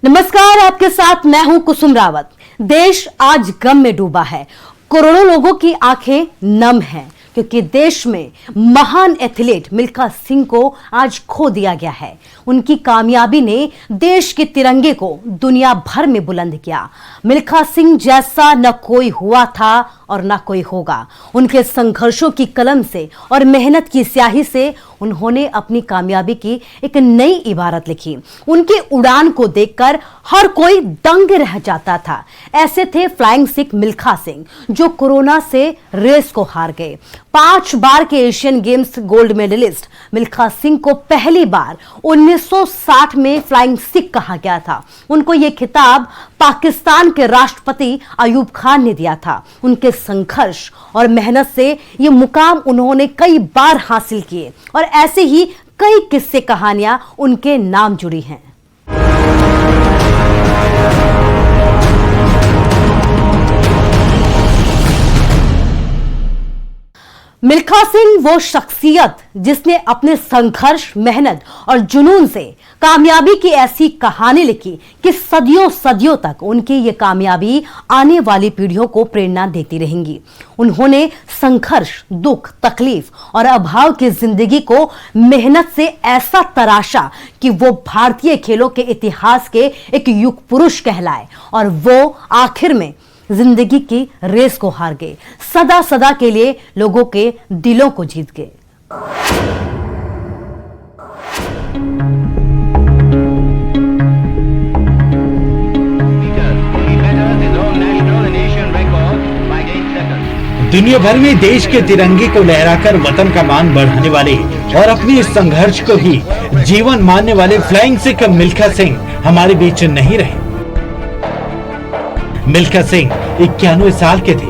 नमस्कार, आपके साथ मैं हूं कुसुम रावत। देश आज गम में डूबा है। करोड़ों लोगों की आंखें नम हैं क्योंकि देश में महान एथलीट मिल्खा सिंह को आज खो दिया गया है। उनकी कामयाबी ने देश के तिरंगे को दुनिया भर में बुलंद किया। मिल्खा सिंह जैसा न कोई हुआ था और न कोई होगा। उनके संघर्षों की कलम से और मेहनत की स्याही से उन्होंने अपनी कामयाबी की एक नई इबारत लिखी। उनकी उड़ान को देखकर हर कोई दंग रह जाता था। ऐसे थे फ्लाइंग सिख मिल्खा सिंह जो कोरोना से रेस को हार गए। 5 बार के Asian games gold medalist Milkha Singh को पहली बार 1960 में फ्लाइंग सिख कहा गया था। उनको यह खिताब पाकिस्तान के राष्ट्रपति अयूब खान ने दिया था। उनके संघर्ष और मेहनत से ये मुकाम उन्होंने कई बार हासिल किए और ऐसे ही कई किस्से कहानियां उनके नाम जुड़ी हैं। मिल्खा सिंह वो शख्सियत जिसने अपने संघर्ष, मेहनत और जुनून से कामयाबी की ऐसी कहानी लिखी कि सदियों सदियों तक उनकी ये कामयाबी आने वाली पीढ़ियों को प्रेरणा देती रहेंगी। उन्होंने संघर्ष, दुख, तकलीफ और अभाव की जिंदगी को मेहनत से ऐसा तराशा कि वो भारतीय खेलों के इतिहास के एक युग पुरुष कहलाए और वो आखिर में जिंदगी की रेस को हार गए। सदा सदा के लिए लोगों के दिलों को जीत गए। दुनिया भर में देश के तिरंगे को लहराकर वतन का मान बढ़ाने वाले और अपने संघर्ष को ही जीवन मानने वाले फ्लाइंग सिख मिल्खा सिंह हमारे बीच नहीं रहे। मिल्खा सिंह 91 साल के थे।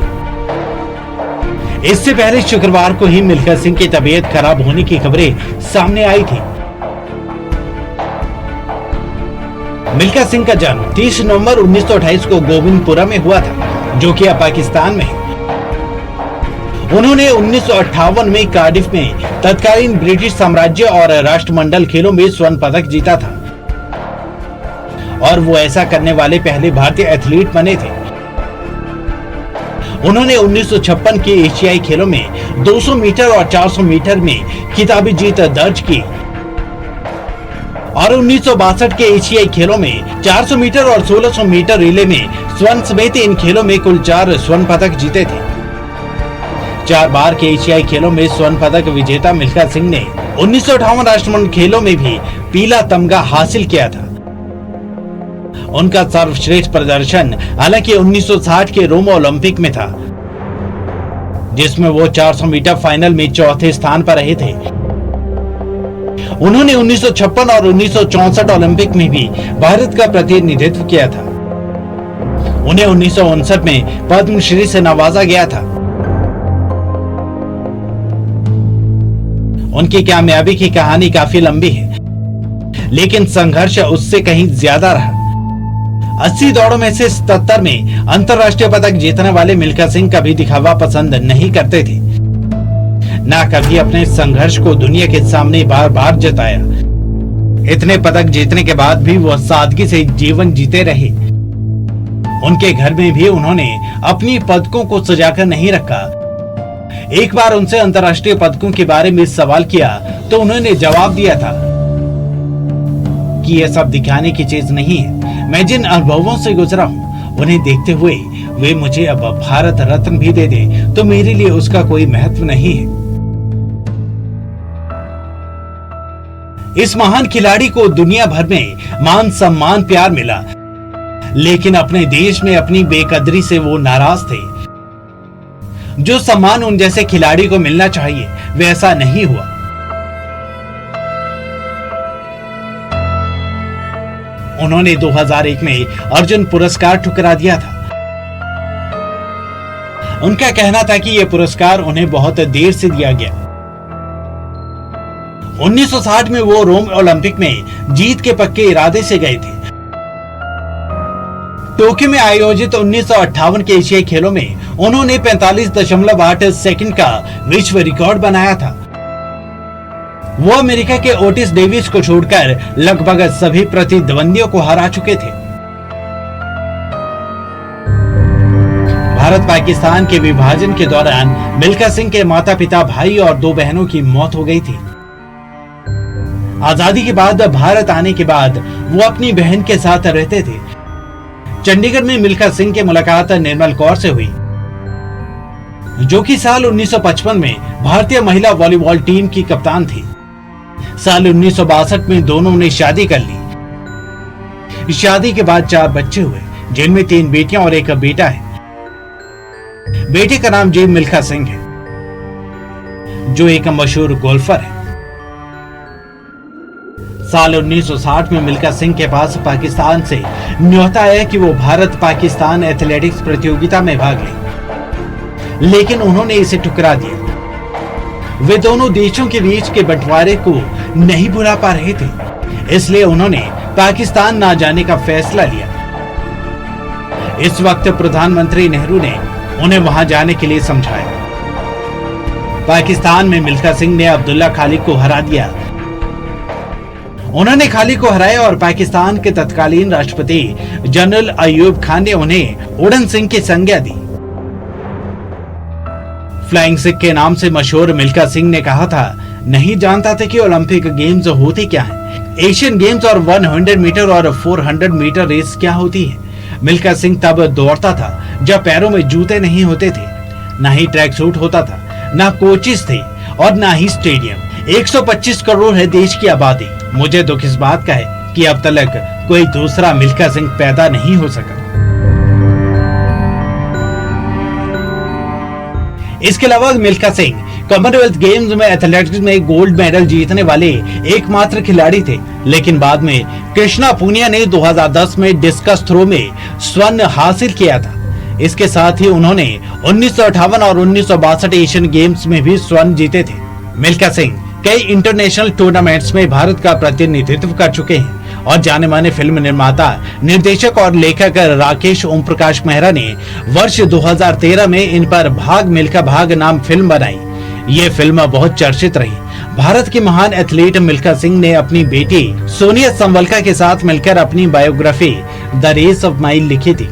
इससे पहले शुक्रवार को ही मिल्खा सिंह की तबीयत खराब होने की खबरें सामने आई थी। मिल्खा सिंह का जन्म 30 नवंबर 1928 को गोविंदपुरा में हुआ था, जो कि अब पाकिस्तान में है। उन्होंने 1958 में कार्डिफ में तत्कालीन ब्रिटिश साम्राज्य और राष्ट्रमंडल खेलों में स्वर्ण पदक जीता था और वो ऐसा करने वाले पहले भारतीय एथलीट बने थे। उन्होंने 1956 के एशियाई खेलों में 200 मीटर और 400 मीटर में खिताबी जीत दर्ज की और 1962 के एशियाई खेलों में 400 मीटर और 1600 मीटर रिले में स्वर्ण समेत इन खेलों में कुल 4 स्वर्ण पदक जीते थे। 4 बार के एशियाई खेलों में स्वर्ण पदक विजेता मिल्खा सिंह ने 1958 राष्ट्रमंडल खेलों में भी पीला तमगा हासिल किया था। उनका सर्वश्रेष्ठ प्रदर्शन हालांकि 1960 के रोम ओलंपिक में था, जिसमें वो 400 मीटर फाइनल में चौथे स्थान पर रहे थे। उन्होंने 1956 और 1964 ओलंपिक में भी भारत का प्रतिनिधित्व किया था। उन्हें 1959 में पद्मश्री से नवाजा गया था। उनकी कामयाबी की कहानी काफी लंबी है, लेकिन संघर्ष उससे कहीं ज्यादा रहा। 80 दौड़ों में से 77 में अंतर्राष्ट्रीय पदक जीतने वाले मिल्खा सिंह कभी दिखावा पसंद नहीं करते थे, ना कभी अपने संघर्ष को दुनिया के सामने बार बार जताया। इतने पदक जीतने के बाद भी वो सादगी से जीवन जीते रहे। उनके घर में भी उन्होंने अपनी पदकों को सजाकर नहीं रखा। एक बार उनसे अंतर्राष्ट्रीय पदकों के बारे में सवाल किया तो उन्होंने जवाब दिया था कि यह सब दिखाने की चीज नहीं है। मैं जिन अनुभवों से गुजरा हूँ उन्हें देखते हुए वे मुझे अब भारत रत्न भी दे दे तो मेरे लिए उसका कोई महत्व नहीं है। इस महान खिलाड़ी को दुनिया भर में मान सम्मान प्यार मिला, लेकिन अपने देश में अपनी बेकदरी से वो नाराज थे। जो सम्मान उन जैसे खिलाड़ी को मिलना चाहिए वैसा नहीं हुआ। उन्होंने 2001 में अर्जुन पुरस्कार ठुकरा दिया था। उनका कहना था कि यह पुरस्कार उन्हें बहुत देर से दिया गया। 1960 में वो रोम ओलंपिक में जीत के पक्के इरादे से गए थे। टोक्यो में आयोजित 1958 के एशियाई खेलों में उन्होंने 45.8 सेकंड का विश्व रिकॉर्ड बनाया था। वो अमेरिका के ओटिस डेविस को छोड़कर लगभग सभी प्रतिद्वंदियों को हरा चुके थे। भारत पाकिस्तान के विभाजन के दौरान मिल्खा सिंह के माता पिता, भाई और 2 बहनों की मौत हो गई थी। आजादी के बाद भारत आने के बाद वो अपनी बहन के साथ रहते थे। चंडीगढ़ में मिल्खा सिंह की मुलाकात निर्मल कौर से हुई, जो कि साल 1955 में भारतीय महिला वॉलीबॉल टीम की कप्तान थी। साल 1962 में दोनों ने शादी कर ली। शादी के बाद 4 बच्चे हुए, जिनमें 3 बेटियां और 1 बेटा है। बेटे का नाम जे मिल्खा सिंह है, जो एक मशहूर गोल्फर है। साल 1960 में मिल्खा सिंह के पास पाकिस्तान से न्योता आया कि वो भारत पाकिस्तान एथलेटिक्स प्रतियोगिता में भाग लें, लेकिन उन्होंने इसे ठुकरा दिया। वे दोनों देशों के बीच के बंटवारे को नहीं भुला पा रहे थे, इसलिए उन्होंने पाकिस्तान ना जाने का फैसला लिया। इस वक्त प्रधानमंत्री नेहरू ने उन्हें वहां जाने के लिए समझाया। पाकिस्तान में मिल्खा सिंह ने अब्दुल्ला खालिद को हरा दिया। उन्होंने खालिद को हराया और पाकिस्तान के तत्कालीन राष्ट्रपति जनरल अयूब खान ने उन्हें उड़न सिंह की संज्ञा दी। फ्लाइंग सिख के नाम से मशहूर मिल्खा सिंह ने कहा था, नहीं जानता था कि ओलंपिक गेम्स होती क्या है, एशियन गेम्स और 100 मीटर और 400 मीटर रेस क्या होती है। मिल्खा सिंह तब दौड़ता था जब पैरों में जूते नहीं होते थे, ना ही ट्रैक सूट होता था, ना कोचेस थे और ना ही स्टेडियम। 125 करोड़ है देश की आबादी। मुझे दुख इस बात का है कि अब तक कोई दूसरा मिल्खा सिंह पैदा नहीं हो सका। इसके अलावा मिल्खा सिंह कॉमनवेल्थ गेम्स में एथलेटिक्स में गोल्ड मेडल जीतने वाले एकमात्र खिलाड़ी थे, लेकिन बाद में कृष्णा पूनिया ने 2010 में डिस्कस थ्रो में स्वर्ण हासिल किया था। इसके साथ ही उन्होंने 1958 और 1962 एशियन गेम्स में भी स्वर्ण जीते थे। मिल्खा सिंह कई इंटरनेशनल टूर्नामेंट्स में भारत का प्रतिनिधित्व कर चुके हैं और जाने माने फिल्म निर्माता, निर्देशक और लेखक राकेश ओम प्रकाश मेहरा ने वर्ष 2013 में इन पर भाग मिल्खा भाग नाम फिल्म बनाई। ये फिल्म बहुत चर्चित रही। भारत की महान एथलीट मिल्खा सिंह ने अपनी बेटी सोनिया संवलका के साथ मिलकर अपनी biography the race of mile लिखी थी।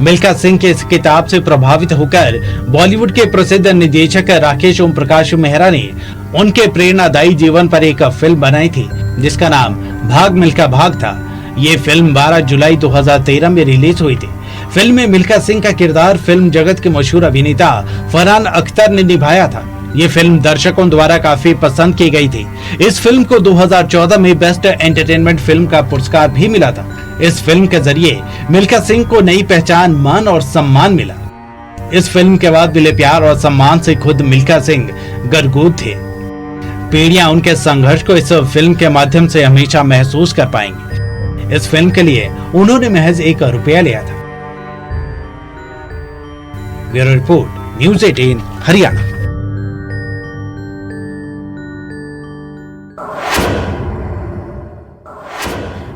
मिल्खा सिंह के इस किताब से प्रभावित होकर बॉलीवुड के प्रसिद्ध निर्देशक राकेश ओम प्रकाश मेहरा ने उनके प्रेरणादायी जीवन पर एक फिल्म बनाई थी, जिसका नाम भाग मिल्खा भाग था। ये फिल्म 12 जुलाई 2013 में रिलीज हुई थी। फिल्म में मिल्खा सिंह का किरदार फिल्म जगत के मशहूर अभिनेता फरहान अख्तर ने निभाया था। ये फिल्म दर्शकों द्वारा काफी पसंद की गई थी। इस फिल्म को 2014 में बेस्ट एंटरटेनमेंट फिल्म का पुरस्कार भी मिला था। इस फिल्म के जरिए मिल्खा सिंह को नई पहचान, मान और सम्मान मिला। इस फिल्म के बाद मिले प्यार और सम्मान से खुद मिल्खा सिंह गदगद थे। पीढ़ियां उनके संघर्ष को इस फिल्म के माध्यम से हमेशा महसूस कर पाएंगे। इस फिल्म के लिए उन्होंने महज ₹1 लिया था। Bureau report, news 18 Haryana.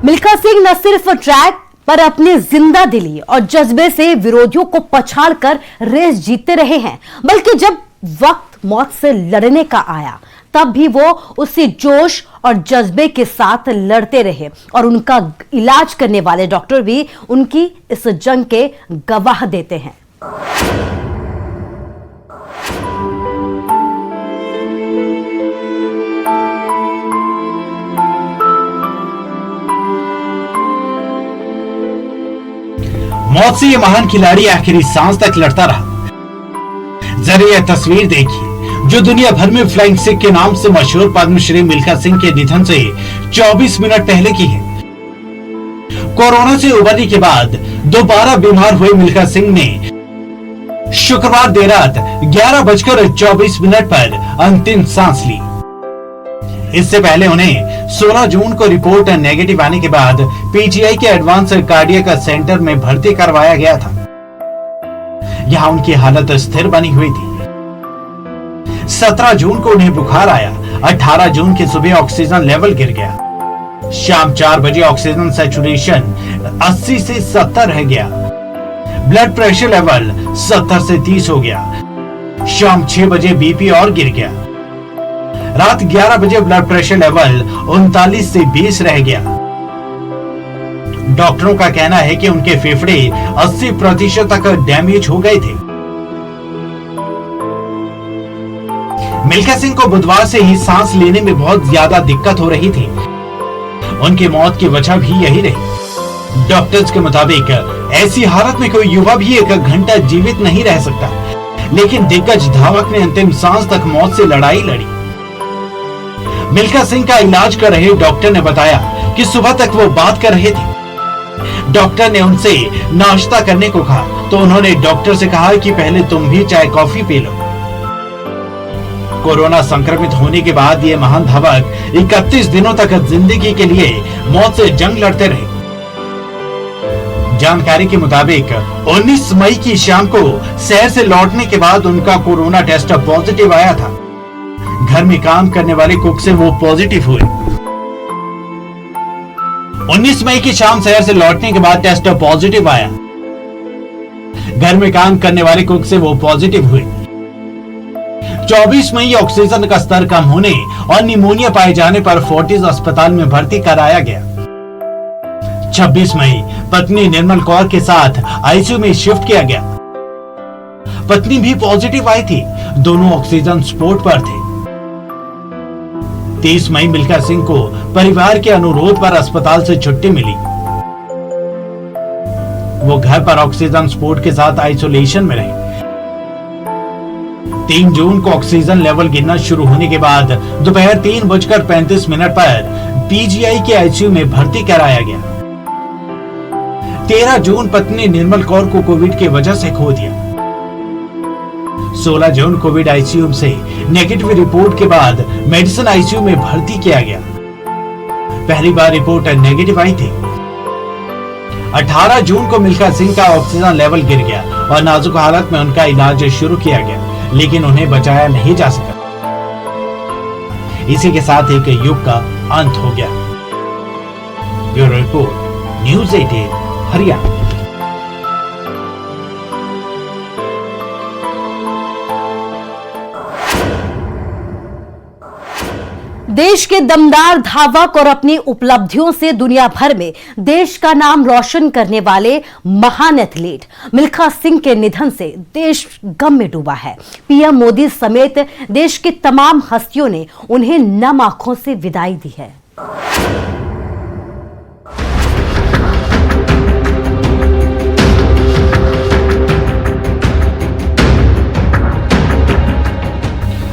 Milkha Singh न सिर्फ ट्रैक पर अपनी जिंदा दिली और जज्बे से विरोधियों को पछाड़कर रेस जीतते रहे हैं, बल्कि जब वक्त मौत से लड़ने का आया तब भी वो उसी जोश और जज्बे के साथ लड़ते रहे और उनका इलाज करने वाले डॉक्टर भी उनकी इस जंग के गवाह देते हैं। मौत से ये महान खिलाड़ी आखिरी सांस तक लड़ता रहा। जरा यह तस्वीर देखिए, जो दुनिया भर में फ्लाइंग सिख के नाम से मशहूर पद्मश्री मिल्खा सिंह के निधन से 24 मिनट पहले की है। कोरोना से उबरने के बाद दोबारा बीमार हुए मिल्खा सिंह ने शुक्रवार देर रात 11:24 पर अंतिम सांस ली। इससे पहले उन्हें 16 जून को रिपोर्ट नेगेटिव आने के बाद पीजीआई के एडवांस कार्डियक सेंटर में भर्ती करवाया गया था। यहां उनकी हालत स्थिर बनी हुई थी। 17 जून को उन्हें बुखार आया। 18 जून की सुबह ऑक्सीजन लेवल गिर गया। शाम 4 बजे ऑक्सीजन सैचुरेशन 80 से 70 रह गया। ब्लड प्रेशर लेवल 70 से 30 हो गया। शाम 6 बजे बीपी और गिर गया। रात 11 बजे ब्लड प्रेशर लेवल 39 से 20 रह गया। डॉक्टरों का कहना है कि उनके फेफड़े 80% तक डैमेज हो गए थे। मिल्खा सिंह को बुधवार से ही सांस लेने में बहुत ज्यादा दिक्कत हो रही थी। उनकी मौत की वजह भी यही रही। डॉक्टर्स के मुताबिक ऐसी हालत में कोई युवा भी 1 घंटा जीवित नहीं रह सकता, लेकिन दिग्गज धावक ने अंतिम सांस तक मौत से लड़ाई लड़ी। मिल्खा सिंह का इलाज कर रहे डॉक्टर ने बताया कि सुबह तक वो बात कर रहे थे। डॉक्टर ने उनसे नाश्ता करने को कहा तो उन्होंने डॉक्टर से कहा कि पहले तुम भी चाय कॉफी पी लो। कोरोना संक्रमित होने के बाद ये महान धावक 31 दिनों तक जिंदगी के लिए मौत से जंग लड़ते रहे। जानकारी के मुताबिक 19 मई की शाम को शहर से लौटने के बाद उनका कोरोना टेस्ट पॉजिटिव आया था। घर में काम करने वाले कुक से वो पॉजिटिव हुए। 19 मई की शाम शहर से लौटने के बाद टेस्ट पॉजिटिव आया। घर में काम करने वाले कुक से वो पॉजिटिव हुए। 24 मई ऑक्सीजन का स्तर कम होने और निमोनिया पाए जाने पर फोर्टिस अस्पताल में भर्ती कराया गया। 26 मई पत्नी निर्मल कौर के साथ आईसीयू में शिफ्ट किया गया। पत्नी भी पॉजिटिव आई थी, दोनों ऑक्सीजन सपोर्ट पर थे। 30 मई मिल्खा सिंह को परिवार के अनुरोध पर अस्पताल से छुट्टी मिली। वो घर पर ऑक्सीजन सपोर्ट के साथ आइसोलेशन में रहे। 3 जून को ऑक्सीजन लेवल गिरना शुरू होने के बाद दोपहर 3:35 पर पीजीआई के आईसीयू में भर्ती कराया गया। 13 जून पत्नी निर्मल कौर को कोविड की वजह से खो दिया। 16 जून कोविड आईसीयू से नेगेटिव रिपोर्ट के बाद मेडिसिन आईसीयू में भर्ती किया गया। पहली बार रिपोर्ट नेगेटिव आई थी। 18 जून को मिल्खा सिंह का ऑक्सीजन लेवल गिर गया और नाजुक हालत में उनका इलाज शुरू किया गया, लेकिन उन्हें बचाया नहीं जा सका। इसी के साथ एक युग का अंत हो गया। Bureau report, news 18 Haryana. देश के दमदार धावक और अपनी उपलब्धियों से दुनिया भर में देश का नाम रोशन करने वाले महान एथलीट मिल्खा सिंह के निधन से देश गम में डूबा है। पीएम मोदी समेत देश की तमाम हस्तियों ने उन्हें नम आंखों से विदाई दी है।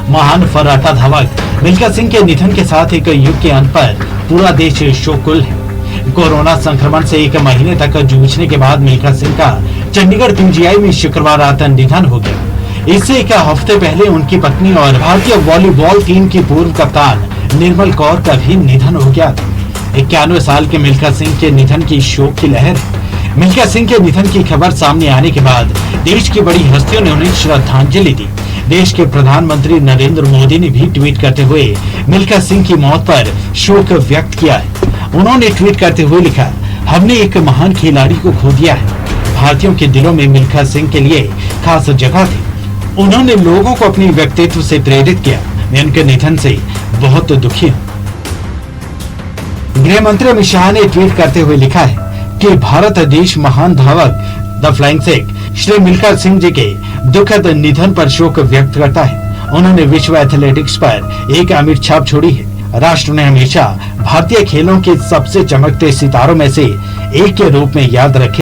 महान फर्राटा धावक मिल्खा सिंह के निधन के साथ एक युग के अंत पर पूरा देश शोककुल है। कोरोना संक्रमण से 1 महीने तक जूझने के बाद मिल्खा सिंह का चंडीगढ़ पीजीआई में शुक्रवार रात निधन हो गया। इससे 1 हफ्ते पहले उनकी पत्नी और भारतीय वॉलीबॉल टीम की पूर्व कप्तान निर्मल कौर का भी निधन हो गया था। 91 साल के मिल्खा सिंह के निधन की शोक की लहर है। मिल्खा सिंह के निधन की खबर सामने आने के बाद देश की बड़ी हस्तियों ने उन्हें श्रद्धांजलि दी। देश के प्रधानमंत्री नरेंद्र मोदी ने भी ट्वीट करते हुए मिल्खा सिंह की मौत पर शोक व्यक्त किया है। उन्होंने ट्वीट करते हुए लिखा, हमने एक महान खिलाड़ी को खो दिया है। भारतीयों के दिलों में मिल्खा सिंह के लिए खास जगह थी। उन्होंने लोगों को अपने व्यक्तित्व से प्रेरित किया। मैं उनके निधन से बहुत दुखी हूँ। गृह मंत्री अमित शाह ने ट्वीट करते हुए लिखा है कि भारत देश महान धावक द फ्लाइंग सिख श्री मिल्खा सिंह जी के दुखद निधन पर शोक व्यक्त करता है। उन्होंने विश्व एथलेटिक्स पर एक अमिट छाप छोड़ी है। राष्ट्र ने हमेशा भारतीय खेलों के सबसे चमकते सितारों में से एक के रूप में याद रखे।